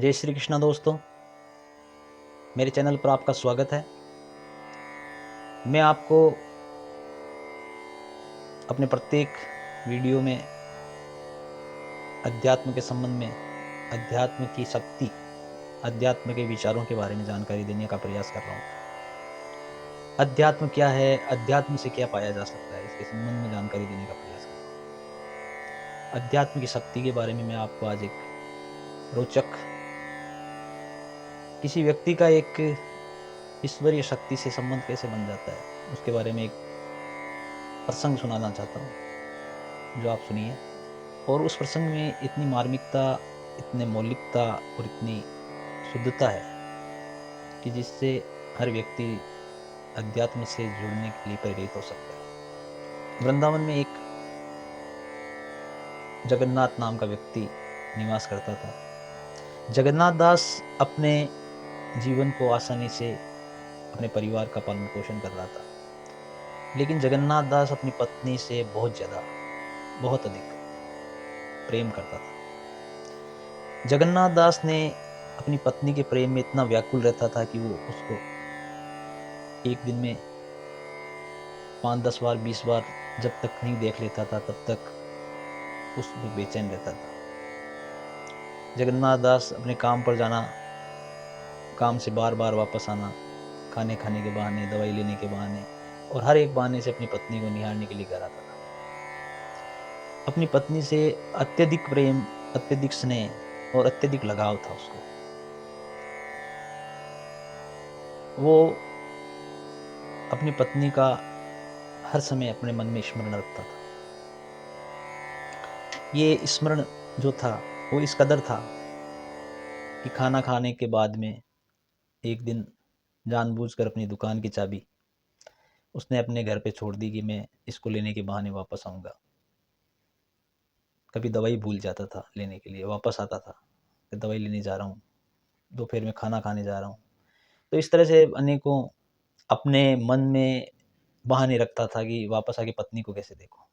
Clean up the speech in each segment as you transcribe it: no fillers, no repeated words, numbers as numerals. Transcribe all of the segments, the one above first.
जय श्री कृष्णा दोस्तों, मेरे चैनल पर आपका स्वागत है। मैं आपको अपने प्रत्येक वीडियो में अध्यात्म के संबंध में, अध्यात्म की शक्ति, अध्यात्म के विचारों के बारे में जानकारी देने का प्रयास कर रहा हूँ। अध्यात्म क्या है, अध्यात्म से क्या पाया जा सकता है, इसके संबंध में जानकारी देने का प्रयास कर रहा हूँ। अध्यात्म की शक्ति के बारे में मैं आपको आज एक रोचक, किसी व्यक्ति का एक ईश्वरीय शक्ति से संबंध कैसे बन जाता है, उसके बारे में एक प्रसंग सुनाना चाहता हूँ, जो आप सुनिए। और उस प्रसंग में इतनी मार्मिकता, इतने मौलिकता और इतनी शुद्धता है कि जिससे हर व्यक्ति अध्यात्म से जुड़ने के लिए प्रेरित हो सकता है। वृंदावन में एक जगन्नाथ नाम का व्यक्ति निवास करता था। जगन्नाथ दास अपने जीवन को आसानी से अपने परिवार का पालन पोषण कर रहा था, लेकिन जगन्नाथ दास अपनी पत्नी से बहुत ज़्यादा, बहुत अधिक प्रेम करता था। जगन्नाथ दास ने अपनी पत्नी के प्रेम में इतना व्याकुल रहता था कि वो उसको एक दिन में 5-10 बार, 20 बार जब तक नहीं देख लेता था, तब तक उसमें बेचैन रहता था। जगन्नाथ दास अपने काम पर जाना, काम से बार-बार वापस आना, खाने खाने के बहाने, दवाई लेने के बहाने और हर एक बहाने से अपनी पत्नी को निहारने के लिए घर आता था। अपनी पत्नी से अत्यधिक प्रेम, अत्यधिक स्नेह और अत्यधिक लगाव था उसको। वो अपनी पत्नी का हर समय अपने मन में स्मरण रखता था। ये स्मरण जो था, वो इस कदर था कि खाना खाने के बाद में एक दिन जानबूझकर अपनी दुकान की चाबी उसने अपने घर पे छोड़ दी कि मैं इसको लेने के बहाने वापस आऊँगा। कभी दवाई भूल जाता था लेने के लिए, वापस आता था कि दवाई लेने जा रहा हूँ, दोपहर में खाना खाने जा रहा हूँ। तो इस तरह से अनेकों अपने मन में बहाने रखता था कि वापस आके पत्नी को कैसे देखूँ।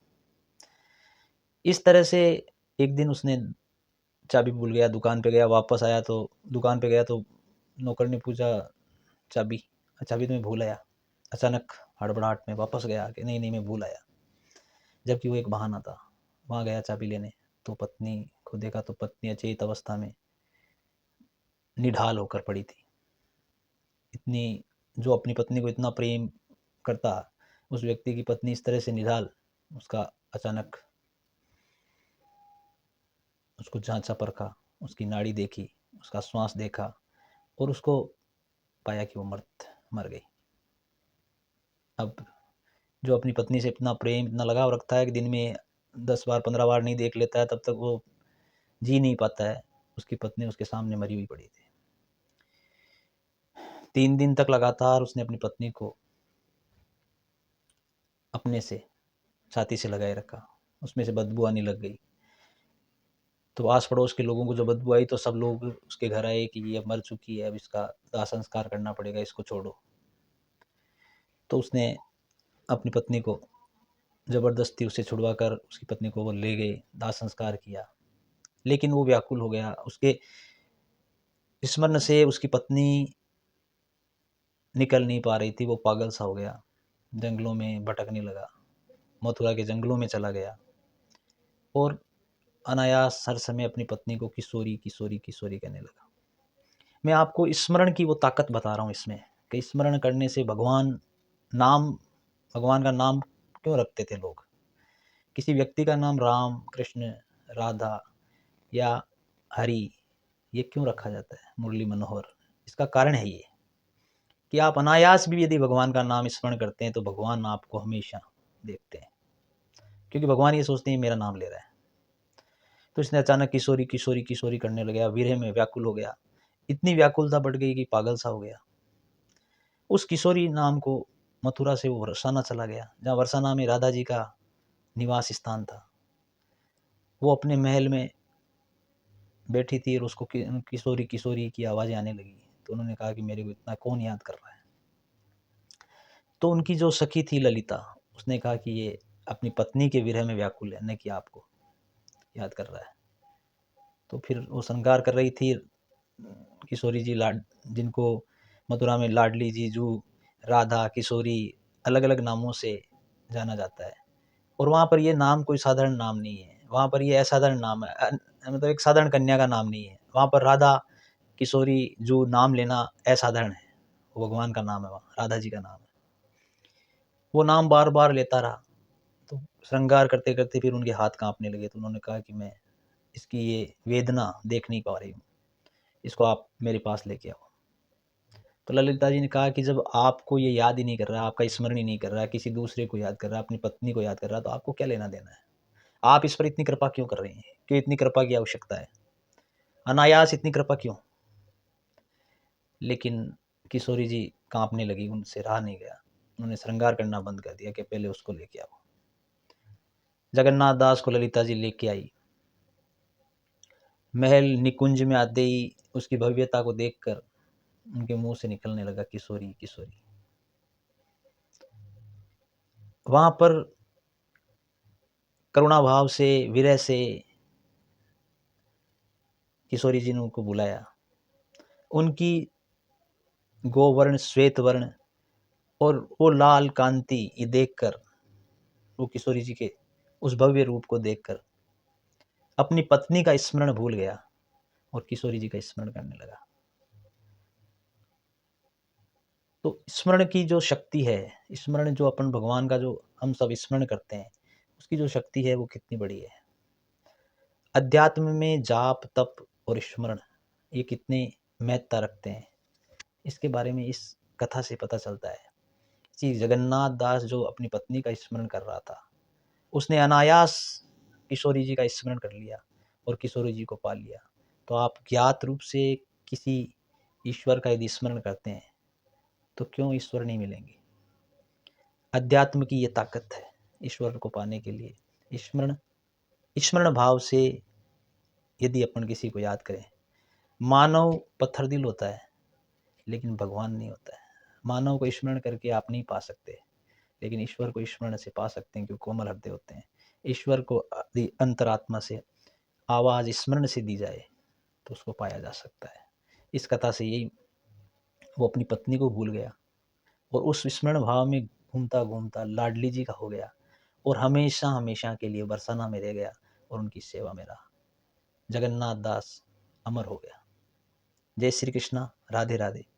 इस तरह से एक दिन उसने चाबी भूल गया, दुकान पे गया, वापस आया तो दुकान पे गया तो नौकर ने पूछा, चाबी चाबी तो मैं भूल आया। अचानक हड़बड़ाहट में वापस गया कि नहीं नहीं मैं भूल आया, जबकि वो एक बहाना था। वहाँ गया चाबी लेने तो पत्नी को देखा तो पत्नी अचेत अवस्था में निढाल होकर पड़ी थी। इतनी, जो अपनी पत्नी को इतना प्रेम करता, उस व्यक्ति की पत्नी इस तरह से निढाल, उसका अचानक उसको जांचा परखा, उसकी नाड़ी देखी, उसका श्वास देखा और उसको पाया कि वो मर गई। अब जो अपनी पत्नी से इतना प्रेम, इतना लगाव रखता है कि दिन में 10 बार, 15 बार नहीं देख लेता है, तब तक वो जी नहीं पाता है। उसकी पत्नी उसके सामने मरी हुई पड़ी थी। 3 दिन तक लगातार उसने अपनी पत्नी को अपने से छाती से लगाए रखा। उसमें से बदबू आने लग गई। तो आस-पड़ोस के लोगों को जब बदबू आई तो सब लोग उसके घर आए कि ये अब मर चुकी है, अब इसका दाह संस्कार करना पड़ेगा, इसको छोड़ो। तो उसने अपनी पत्नी को ज़बरदस्ती उससे छुड़वाकर उसकी पत्नी को वो ले गए, दाह संस्कार किया। लेकिन वो व्याकुल हो गया। उसके स्मरण से उसकी पत्नी निकल नहीं पा रही थी, वो पागल सा हो गया। जंगलों में भटकने लगा, मथुरा के जंगलों में चला गया और अनायास हर समय अपनी पत्नी को किशोरी, किशोरी, किशोरी कहने लगा। मैं आपको स्मरण की वो ताकत बता रहा हूँ इसमें, कि स्मरण करने से भगवान का नाम क्यों रखते थे लोग? किसी व्यक्ति का नाम राम, कृष्ण, राधा या हरि, ये क्यों रखा जाता है, मुरली मनोहर? इसका कारण है ये कि आप अनायास भी यदि भगवान का नाम स्मरण करते हैं तो भगवान आपको हमेशा देखते हैं, क्योंकि भगवान ये सोचते हैं मेरा नाम ले रहा है। तो इसने अचानक किशोरी, किशोरी, किशोरी करने लगा, विरह में व्याकुल हो गया। इतनी व्याकुलता बढ़ गई कि पागल सा हो गया। उस किशोरी नाम को मथुरा से वो बरसाना चला गया, जहाँ बरसाना में राधा जी का निवास स्थान था। वो अपने महल में बैठी थी और उसको किशोरी, किशोरी की आवाज़ें आने लगी। तो उन्होंने कहा कि मेरे को इतना कौन याद कर रहा है? तो उनकी जो सखी थी ललिता, उसने कहा कि ये अपनी पत्नी के विरह में व्याकुल है, न कि आपको याद कर रहा है। तो फिर वो श्रृंगार कर रही थी, किशोरी जी जिनको मथुरा में लाडली जीजू, राधा, किशोरी अलग-अलग नामों से जाना जाता है। और वहाँ पर ये नाम कोई साधारण नाम नहीं है, वहाँ पर ये असाधारण नाम है, मतलब एक साधारण कन्या का नाम नहीं है। वहाँ पर राधा, किशोरी जो नाम लेना असाधारण है, वो भगवान का नाम है, वहाँ राधा जी का नाम है। वो नाम बार-बार लेता रहा, तो श्रृंगार करते-करते फिर उनके हाथ काँपने लगे, तो उन्होंने कहा कि मैं इसकी ये वेदना देख नहीं पा रही हूँ, इसको आप मेरे पास लेके आओ। तो ललिता जी ने कहा कि जब आपको ये याद ही नहीं कर रहा, आपका स्मरण ही नहीं कर रहा, किसी दूसरे को याद कर रहा है, अपनी पत्नी को याद कर रहा है, तो आपको क्या लेना-देना है? आप इस पर इतनी कृपा क्यों कर रही हैं? क्यों इतनी कृपा की आवश्यकता है? अनायास इतनी कृपा क्यों? लेकिन किशोरी जी काँपने लगी, उनसे रहा नहीं गया। उन्होंने श्रृंगार करना बंद कर दिया कि पहले उसको लेके आओ। जगन्नाथ दास को ललिता जी लेके आई। महल निकुंज में आते ही उसकी भव्यता को देखकर उनके मुँह से निकलने लगा किशोरी, किशोरी। वहाँ पर करुणा भाव से, विरह से किशोरी जी ने उनको बुलाया। उनकी गोवर्ण, श्वेत वर्ण और वो लाल कांति ये देखकर, वो किशोरी जी के उस भव्य रूप को देखकर अपनी पत्नी का स्मरण भूल गया और किशोरी जी का स्मरण करने लगा। तो स्मरण की जो शक्ति है, स्मरण जो अपन भगवान का जो हम सब स्मरण करते हैं, उसकी जो शक्ति है वो कितनी बड़ी है। अध्यात्म में जाप, तप और स्मरण ये कितने महत्ता रखते हैं, इसके बारे में इस कथा से पता चलता है कि जगन्नाथ दास जो अपनी पत्नी का स्मरण कर रहा था, उसने अनायास किशोरी जी का स्मरण कर लिया और किशोरी जी को पा लिया। तो आप ज्ञात रूप से किसी ईश्वर का यदि स्मरण करते हैं, तो क्यों ईश्वर नहीं मिलेंगे? अध्यात्म की ये ताकत है ईश्वर को पाने के लिए। स्मरण स्मरण भाव से यदि अपन किसी को याद करें, मानव पत्थर दिल होता है लेकिन भगवान नहीं होता है। मानव को स्मरण करके आप नहीं पा सकते, लेकिन ईश्वर को स्मरण से पा सकते हैं, क्योंकि कोमल हृदय होते हैं। ईश्वर को यदि अंतरात्मा से आवाज़ स्मरण से दी जाए तो उसको पाया जा सकता है। इस कथा से यही, वो अपनी पत्नी को भूल गया और उस स्मरण भाव में घूमता घूमता लाडली जी का हो गया और हमेशा हमेशा के लिए बरसाना में रह गया और उनकी सेवा में रहा। जगन्नाथ दास अमर हो गया। जय श्री कृष्णा। राधे राधे।